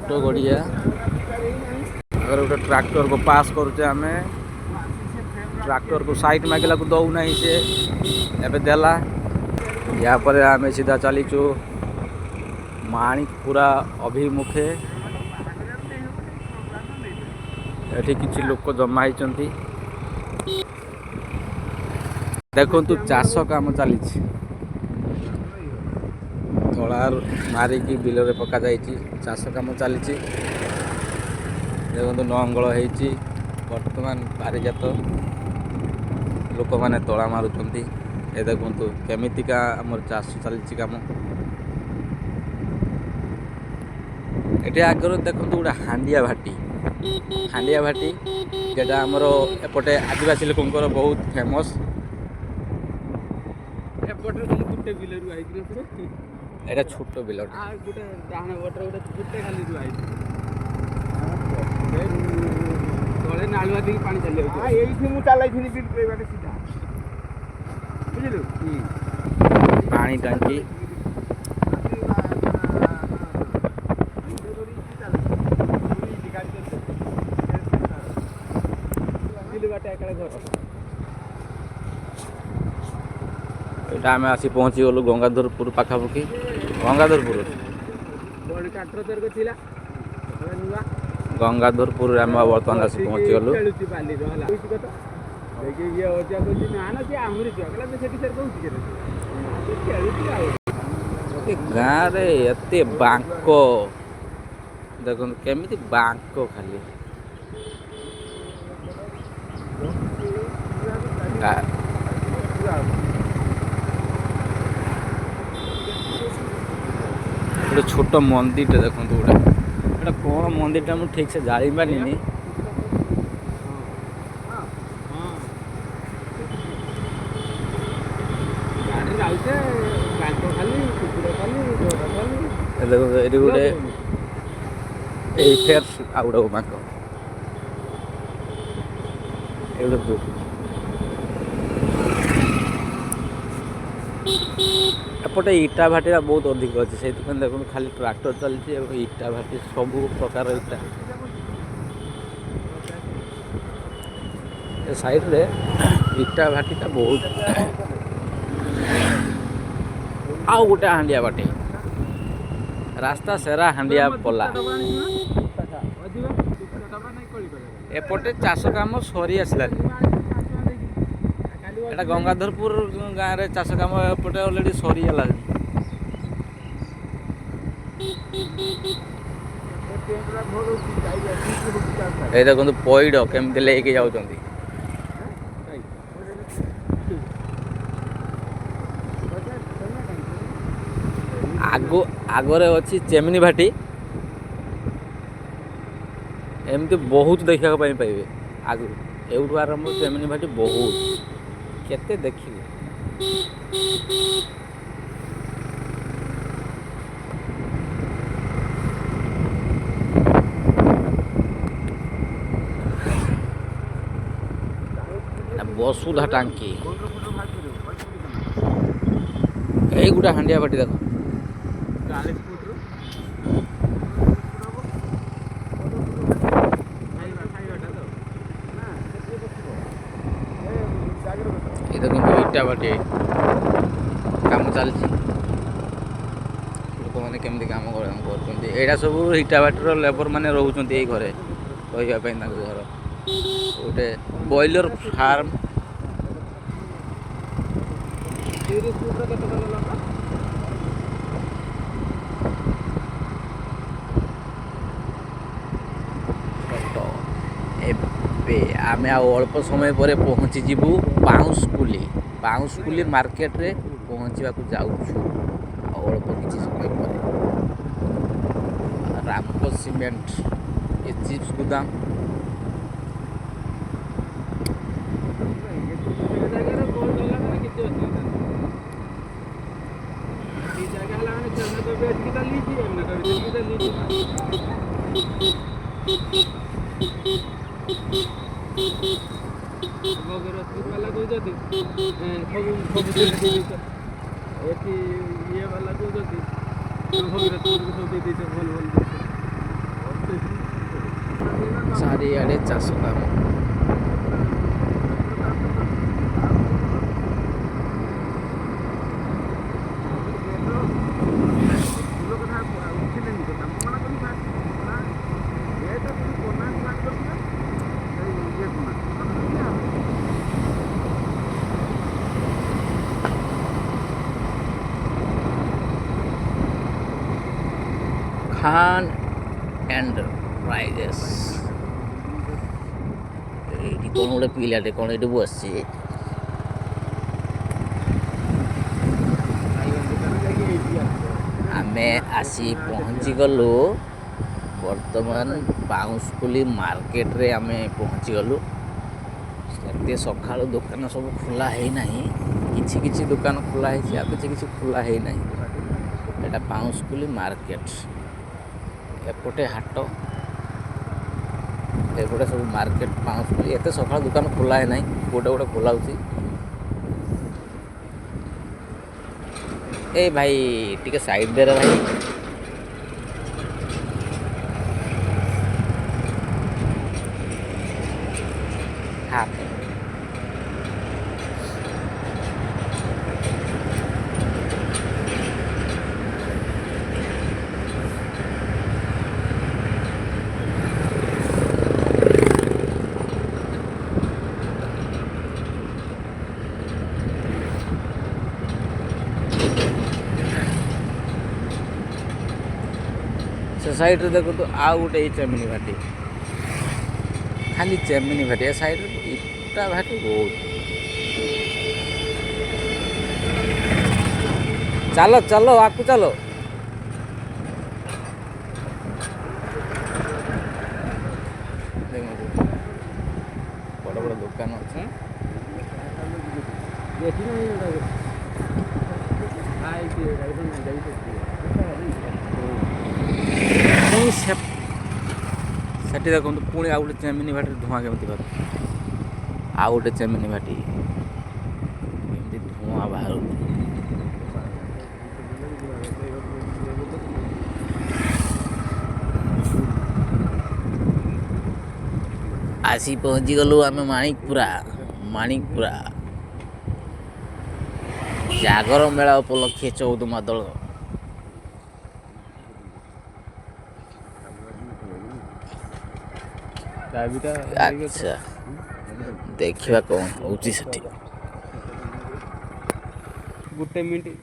छोट गड़िया अगर गोटे ट्रैक्टर को पास करुचे आम ट्रैक्टर को साइड मांगला को दौना से एबे देला या पर आम सीधा चलीचु माणिकपुरा अभिमुखे एठी किछि लोक जमा होती देखु चाष काम चली तला मारिकी बिल में पका चाष कम चली देखो नंगल हो बर्तमान पारिजात लोक मैंने तला मारुंट ए देखु केमितिका आमर चाष चली कम ये आगर देखो गोटे हांडिया भाटी जेटा आमर एपटे आदिवासी लोकंर बहुत फेमस एटा छोट बिल नालुआ देखिए पानी चल जाए ये मुझे चलाई सीधा बुझलु पानी टांकी एटा आम आसी पहुँची गलु गंगाधरपुर पाखापाखि गंगाधरपुर गंगाधरपुर आम बर्तमान आसी पहुँची गलु गाँव रे एते बांक देख केमिति बांक खाली गोटे छोट मंदिर देखो गोटे कौन मंदिर मुझे ठीक से जानी पारिनी देखो ये गोटे फेर आउ गोटे बांक एपटे इटा भाटी बहुत अधिक अच्छे से देखो खाली ट्रैक्टर चलती इटा भाटी सब प्रकार इटा साइड रे इटा भाटीटा बहुत आउ गोटे हांडिया बाटे रास्ता सेरा हांडिया पला एपटे चाष काम सरी आसलानी एटा गंगाधरपुर गाँव रे चाष काम एपटे ऑलरेडी सरी गला ए देखो पैड केमती लेके जाउछंती आगरे अच्छी चेमनी भाटी एमती बहुत देखा पाइबे आगु एवठू आरंभ चेमनी भाटी बहुत केते देखिए बसुधा टांकी यही गोटे हांडिया भाटी देखो इटा भाटी काम चलती लोक मैंने केमती काम कर सब इटा भाटीर लेबर मैंने रोच घरे रही घर गोटे बॉयलर फार्म आम अल्प समय पर पहुँची जीवु बाउंसकुली मार्केट रे पहुँचवा जाऊँ अल्प किसी समय पर रामको सीमेंट ये चिप्स गुदाम ଚାରିଆଡ଼େ ଚାଷ କାମ। ଖାନ୍ ଏଣ୍ଟରପ୍ରାଇଜେସ୍। ଏଇଠି କ'ଣ ଗୋଟେ ପିଲାଟେ କ'ଣ ଏଇଠି ବସିଛି। ଆମେ ଆସି ପହଞ୍ଚିଗଲୁ ବର୍ତ୍ତମାନ ବାଉଁଶକୁଲି ମାର୍କେଟରେ ଆମେ ପହଞ୍ଚିଗଲୁ। ଏତେ ସକାଳୁ ଦୋକାନ ସବୁ ଖୋଲା ହେଇନାହିଁ। କିଛି କିଛି ଦୋକାନ ଖୋଲା ହେଇଛି ଆଉ କିଛି କିଛି ଖୋଲା ହେଇନାହିଁ। ଏଇଟା ବାଉଁଶକୁଲି ମାର୍କେଟ। ଏପଟେ ହାଟ, ଏପଟେ ସବୁ ମାର୍କେଟ ବାଉଁଶକୁଲି। ଏତେ ସକାଳୁ ଦୋକାନ ଖୋଲା ହେଇନାହିଁ। ଗୋଟେ ଗୋଟେ ଖୋଲା ହେଉଛି। ए भाई टिके साइड दे रहा भाई। हाँ से साइड रे देखो तो आउ गोटे चेमिनी भाटी, खाली चेमिनी भाटी। ए साइड रे इटा भाटी बहुत। चलो चलो आकु चलो। बड़ बड़ दुकान अच्छे। सेठी देखो पुणी आउ गोटे चेमिनी भाटी धुआं केमती बाहर। आउ गोटे चेमिनी भाटी केमती धुआं बाहर। आसी पहुँची गलु आम माणिकपुरा। माणिकपुरा जागर मेला उपलक्षे 14 मादल। अच्छा देखिए कौन होची सेठी। गुटे मिनिट